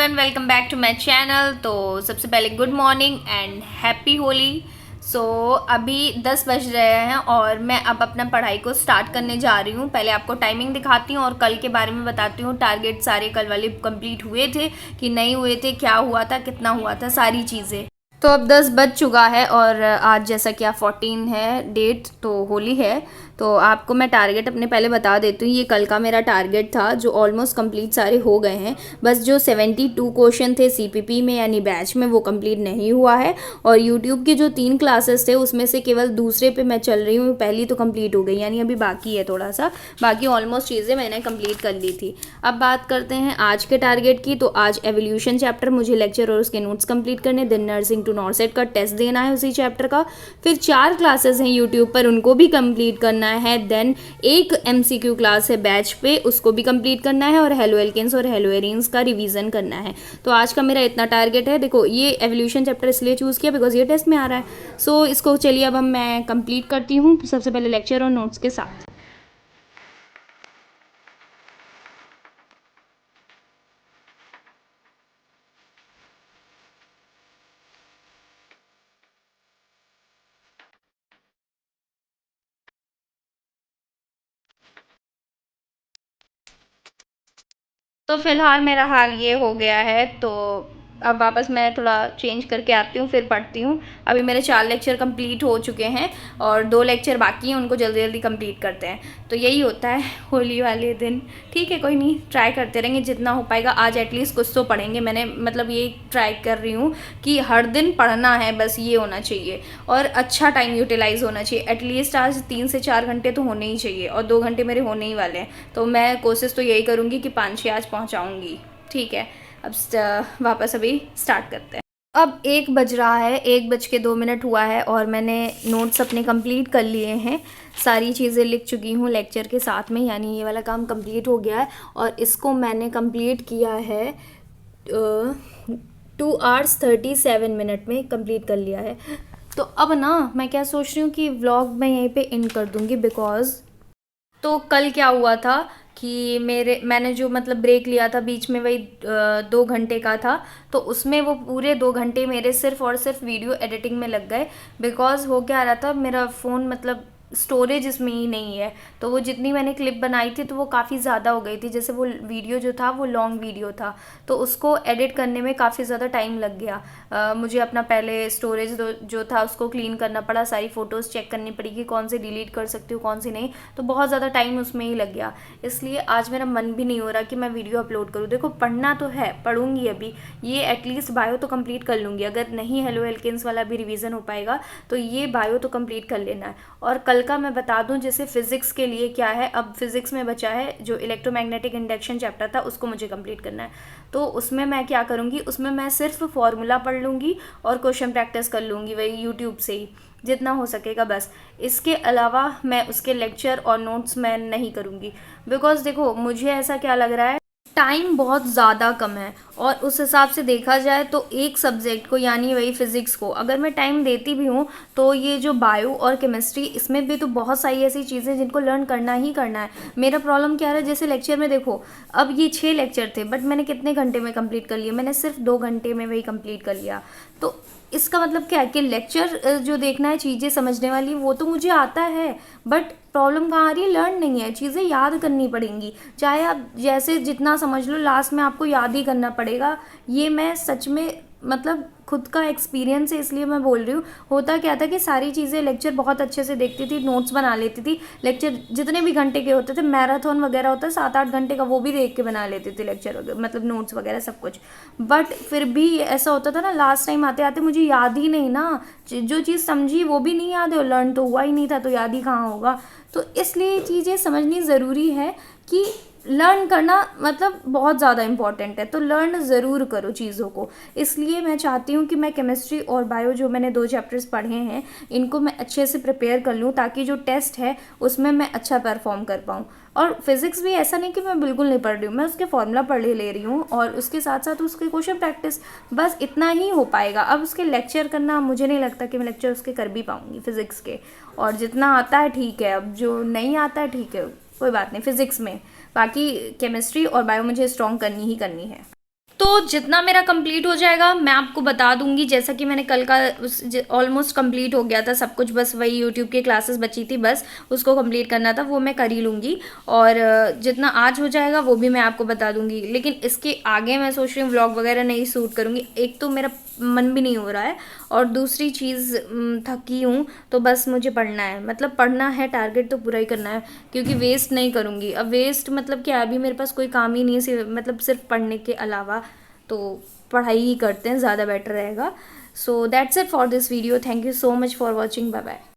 Everyone, welcome back to my channel. तो सबसे पहले good morning and happy Holi. So अभी 10 बज रहे हैं और मैं अब अपना पढ़ाई को स्टार्ट करने जा रही हूँ। पहले आपको टाइमिंग दिखाती हूँ और कल के बारे में बताती हूँ। टारगेट सारे कल वाले कंप्लीट हुए थे कि नहीं हुए थे, क्या हुआ था, कितना हुआ था, सारी चीज़ें। तो अब 10 बज चुका है और आज जैसा कि आप 14 है डेट, तो होली है। तो आपको मैं टारगेट अपने पहले बता देती हूँ। ये कल का मेरा टारगेट था जो ऑलमोस्ट कंप्लीट सारे हो गए हैं। बस जो 72 क्वेश्चन थे सीपीपी में यानी बैच में वो कंप्लीट नहीं हुआ है। और यूट्यूब के जो 3 क्लासेस थे उसमें से केवल दूसरे पे मैं चल रही हूँ। पहली तो कंप्लीट हो गई यानी अभी बाकी है थोड़ा सा। बाकी ऑलमोस्ट चीज़ें मैंने कंप्लीट कर ली थी। अब बात करते हैं आज के टारगेट की। तो आज एवोल्यूशन चैप्टर मुझे लेक्चर और उसके नोट्स कंप्लीट करने, देन नर्सिंग टू नॉर्सेट का टेस्ट देना है उसी चैप्टर का। फिर 4 क्लासेस हैं यूट्यूब पर, उनको भी कंप्लीट करना है। देन एक एमसीक्यू क्लास है बैच पे, उसको भी कंप्लीट करना है। और हेलो एल्केन्स और हेलो एरीन्स का रिवीजन करना है। तो आज का मेरा इतना टारगेट है। देखो ये एवोल्यूशन चैप्टर इसलिए चूज़ किया बिकॉज ये टेस्ट में आ रहा है। सो इसको चलिए अब मैं कंप्लीट करती हूँ सबसे पहले लेक्चर और नोट्स के साथ। तो फिलहाल मेरा हाल ये हो गया है। तो अब वापस मैं थोड़ा चेंज करके आती हूँ, फिर पढ़ती हूँ। अभी मेरे 4 लेक्चर कंप्लीट हो चुके हैं और 2 लेक्चर बाकी हैं, उनको जल्दी जल्दी कंप्लीट करते हैं। तो यही होता है होली वाले दिन। ठीक है, कोई नहीं, ट्राई करते रहेंगे जितना हो पाएगा। आज एटलीस्ट कुछ तो पढ़ेंगे। मैंने मतलब ये ट्राई कर रही हूँ कि हर दिन पढ़ना है, बस ये होना चाहिए। और अच्छा टाइम यूटिलाइज होना चाहिए। एटलीस्ट आज 3 से 4 घंटे तो होने ही चाहिए और 2 घंटे मेरे होने ही वाले हैं। तो मैं कोशिश तो यही करूँगी कि 5-6 आज पहुँचाऊँगी। ठीक है, अब वापस अभी स्टार्ट करते हैं। अब 1 बज रहा है, 1:02 हुआ है और मैंने नोट्स अपने कंप्लीट कर लिए हैं। सारी चीज़ें लिख चुकी हूँ लेक्चर के साथ में, यानी ये वाला काम कंप्लीट हो गया है। और इसको मैंने कंप्लीट किया है 2 आवर्स 37 मिनट में कंप्लीट कर लिया है। तो अब ना मैं क्या सोच रही हूँ कि व्लॉग मैं यहीं पे एंड कर दूँगी बिकॉज़ तो कल क्या हुआ था कि मैंने जो मतलब ब्रेक लिया था बीच में, वही 2 घंटे का था। तो उसमें वो पूरे 2 घंटे मेरे सिर्फ और सिर्फ वीडियो एडिटिंग में लग गए। बिकॉज हो क्या रहा था, मेरा फ़ोन मतलब स्टोरेज इसमें ही नहीं है। तो वो जितनी मैंने क्लिप बनाई थी तो वो काफ़ी ज़्यादा हो गई थी। जैसे वो वीडियो जो था वो लॉन्ग वीडियो था, तो उसको एडिट करने में काफ़ी ज़्यादा टाइम लग गया। मुझे अपना पहले स्टोरेज जो था उसको क्लीन करना पड़ा, सारी फ़ोटोज़ चेक करनी पड़ी कि कौन सी डिलीट कर सकती हूँ कौन सी नहीं। तो बहुत ज़्यादा टाइम उसमें ही लग गया। इसलिए आज मेरा मन भी नहीं हो रहा कि मैं वीडियो अपलोड करूँ। देखो पढ़ना तो है, पढ़ूंगी अभी, ये एटलीस्ट बायो तो कंप्लीट कर लूँगी। अगर नहीं हेलो एल्केन्स वाला भी रिवीजन हो पाएगा तो ये बायो तो कंप्लीट कर लेना है। और कल का मैं बता दूं जैसे फिजिक्स के लिए क्या है, अब फिजिक्स में बचा है जो इलेक्ट्रोमैग्नेटिक इंडक्शन चैप्टर था, उसको मुझे कंप्लीट करना है। तो उसमें मैं क्या करूँगी, उसमें मैं सिर्फ फॉर्मूला पढ़ लूँगी और क्वेश्चन प्रैक्टिस कर लूँगी वही यूट्यूब से ही, जितना हो सकेगा बस। इसके अलावा मैं उसके लेक्चर और नोट्स मैं नहीं करूँगी। बिकॉज देखो मुझे ऐसा क्या लग रहा है, टाइम बहुत ज़्यादा कम है। और उस हिसाब से देखा जाए तो एक सब्जेक्ट को यानी वही फिज़िक्स को अगर मैं टाइम देती भी हूँ तो ये जो बायो और केमिस्ट्री, इसमें भी तो बहुत सारी ऐसी चीज़ें जिनको लर्न करना ही करना है। मेरा प्रॉब्लम क्या है, जैसे लेक्चर में देखो, अब ये 6 लेक्चर थे बट मैंने कितने घंटे में कंप्लीट कर लिया, मैंने सिर्फ 2 घंटे में वही कंप्लीट कर लिया। तो इसका मतलब क्या है कि लेक्चर जो देखना है, चीज़ें समझने वाली, वो तो मुझे आता है। बट प्रॉब्लम कहाँ आ रही है, लर्न नहीं है, चीज़ें याद करनी पड़ेंगी। चाहे आप जैसे जितना समझ लो, लास्ट में आपको याद ही करना पड़ेगा। ये मैं सच में मतलब खुद का एक्सपीरियंस है, इसलिए मैं बोल रही हूँ। होता क्या था कि सारी चीज़ें लेक्चर बहुत अच्छे से देखती थी, नोट्स बना लेती थी। लेक्चर जितने भी घंटे के होते थे, मैराथन वगैरह होता है 7-8 घंटे का, वो भी देख के बना लेती थी लेक्चर वगैरह, मतलब नोट्स वगैरह सब कुछ। बट फिर भी ऐसा होता था ना, लास्ट टाइम आते आते मुझे याद ही नहीं ना, जो चीज़ समझी वो भी नहीं याद है और लर्न तो हुआ ही नहीं था, तो याद ही कहाँ होगा। तो इसलिए चीज़ें समझनी ज़रूरी है कि लर्न करना मतलब बहुत ज़्यादा इम्पॉर्टेंट है। तो लर्न ज़रूर करो चीज़ों को। इसलिए मैं चाहती हूँ कि मैं केमिस्ट्री और बायो जो मैंने 2 चैप्टर्स पढ़े हैं, इनको मैं अच्छे से प्रिपेयर कर लूँ ताकि जो टेस्ट है उसमें मैं अच्छा परफॉर्म कर पाऊँ। और फिज़िक्स भी ऐसा नहीं कि मैं बिल्कुल नहीं पढ़ रही हूँ, मैं उसके फॉर्मूला पढ़ ले रही हूँ और उसके साथ साथ उसके क्वेश्चन प्रैक्टिस, बस इतना ही हो पाएगा। अब उसके लेक्चर करना मुझे नहीं लगता कि मैं लेक्चर उसके कर भी पाऊँगी फिज़िक्स के। और जितना आता है ठीक है, अब जो नहीं आता है ठीक है, कोई बात नहीं फिज़िक्स में। बाकी केमिस्ट्री और बायो मुझे स्ट्रॉन्ग करनी ही करनी है। तो जितना मेरा कंप्लीट हो जाएगा मैं आपको बता दूंगी। जैसा कि मैंने कल का ऑलमोस्ट कंप्लीट हो गया था सब कुछ, बस वही यूट्यूब की क्लासेस बची थी, बस उसको कंप्लीट करना था, वो मैं कर ही लूँगी। और जितना आज हो जाएगा वो भी मैं आपको बता दूंगी। लेकिन इसके आगे मैं सोच रही हूँ व्लॉग वगैरह नहीं शूट करूँगी। एक तो मेरा मन भी नहीं हो रहा है, और दूसरी चीज़ थकी हूँ, तो बस मुझे पढ़ना है, मतलब पढ़ना है, टारगेट तो पूरा ही करना है, क्योंकि वेस्ट नहीं करूँगी। अब वेस्ट मतलब क्या, अभी मेरे पास कोई काम ही नहीं है मतलब सिर्फ पढ़ने के अलावा, तो पढ़ाई ही करते हैं, ज़्यादा बेटर रहेगा। So that's it for this video. Thank you so much for watching. Bye bye.